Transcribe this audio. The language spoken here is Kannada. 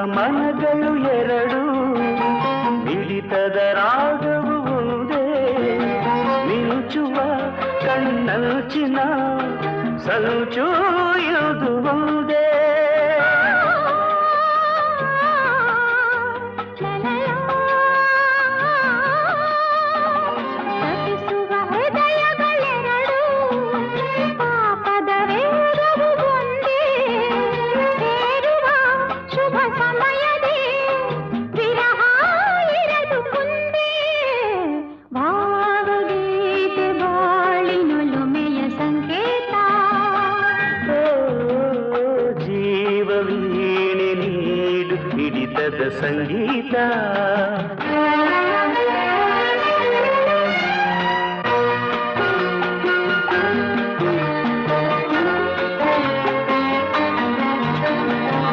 ಮನಗಳು ಎರಡು ಮಿಡಿತದ ರಾಗವು ಒಂದೇ ಮಿಂಚುವ ಕಣ್ಣಂಚಿನ ಸಂಚು ಇದು ಒಂದೇ ಸಂಗೀತ